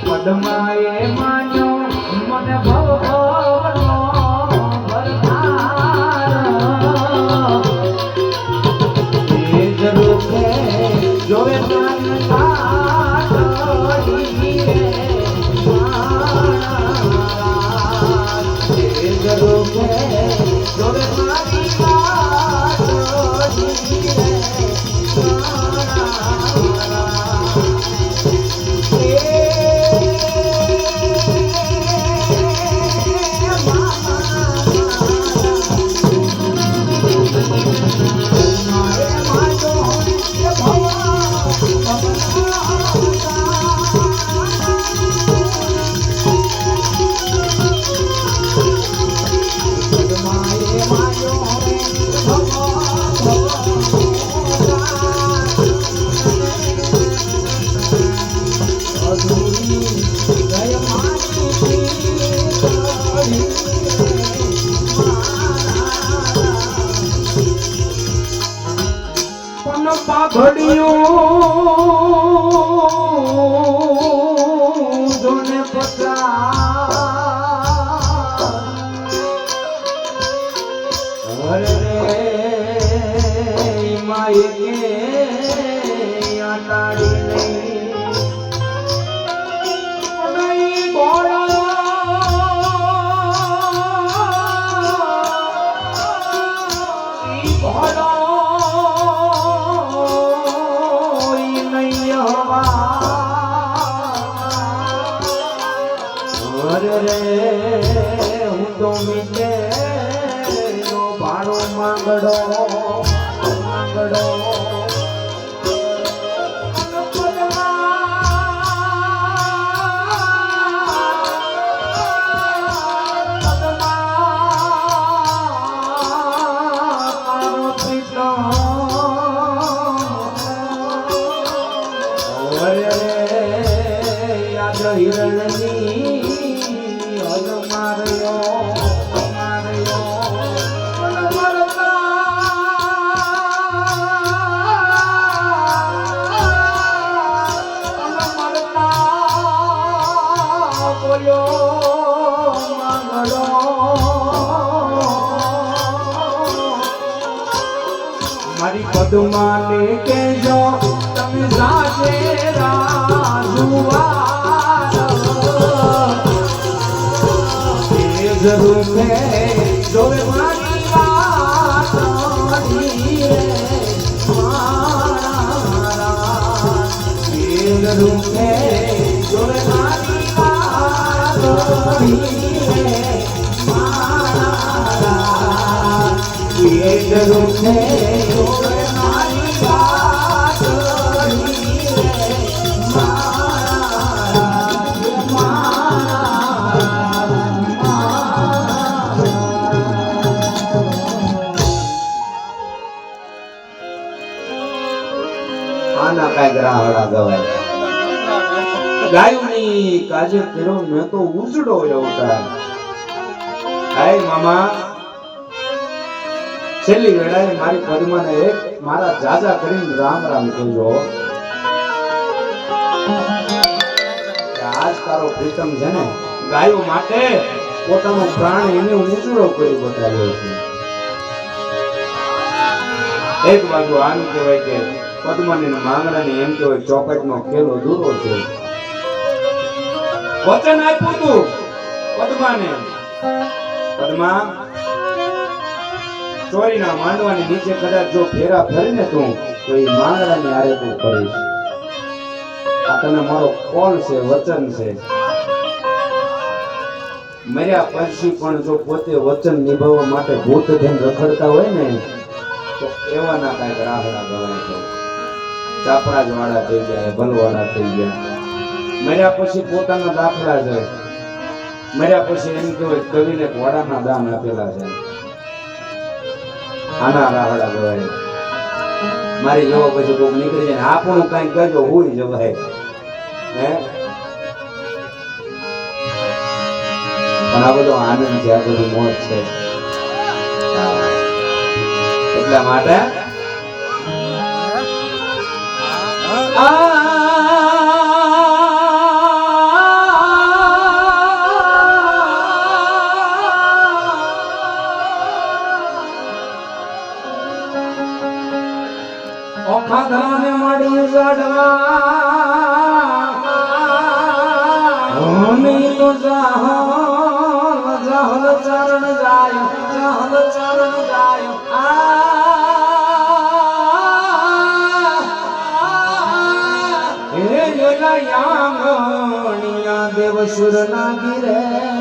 પદ્માએ માન્યો મને ભવનો ભરમાર એ જરૂર છે જોવે પ્રાણ કાઢી રે એ જરૂર છે જોવે મારી કાઢી રે પાઘડિયું જોને પતા રે માય કે આટાડી નહીં બોળો બોળો રે હું તો મીઠે નો ભાડો માંગડો મારી પદ્માને કેજો તમે સાજે રાજુવાર એ જરૂર છે જોવે મારી વાત રે મારા એ જરૂર છે જોવે મારી વાત રે મારા એ જરૂર છે આના કઈ ગ્રાહડા ગવાય ગાયુની કાજે કર્યો મેં તો ઉજડો અવતાર હાય મામા છેલ્લી વેળાએ મારી પદ્માને એક મારા જાજા કરીને રામ રામ કહેજો આજ તારો પ્રીતમ છે ને ગાયો માટે પોતાનો પ્રાણ એને ઉજળો કરી બતાવ્યો છે એક બાજુ આમ કહેવાય કે પદ્માની માંગણાની એમ કહેવાય ચોકટનો ખેલો દૂરો છે વચન આપ્યું તું પદ્માને પદ્મા ચોરીના માંડવાની નીચે કદાચ જો ફેરા ફરીને તું તો એ માંગણાની આરે તું કરીશ આ તને મારો કોલ છે વચન છે મર્યા પછી પણ જો પોતે વચન નિભાવવા માટે ભૂત થઈને રખડતા હોય ને તો એવાના કાંઈક રાહડા ગવાય છે ચાપડા જ વાળા થઈ ગયા ભલવાળા થઈ ગયા મર્યા પછી પોતાના દાખલા છે મર્યા પછી એમ કહેવાય કવિને ઘોડાના દાન આપેલા છે આના રાહડા ગવાય મારી જેવો પછી કોક નીકળી જાય આપણું કઈ કરજો હોય જવાય હે પણ આ બધો આનંદ છે આ બધું મોજ છે એટલા માટે ખાધાને મળી જડવા મીનું જહલ જહલ ચરણ જાય જહલ ચરણ જાય હે યોલા યામણિયા દેવ સુર ના ગીરે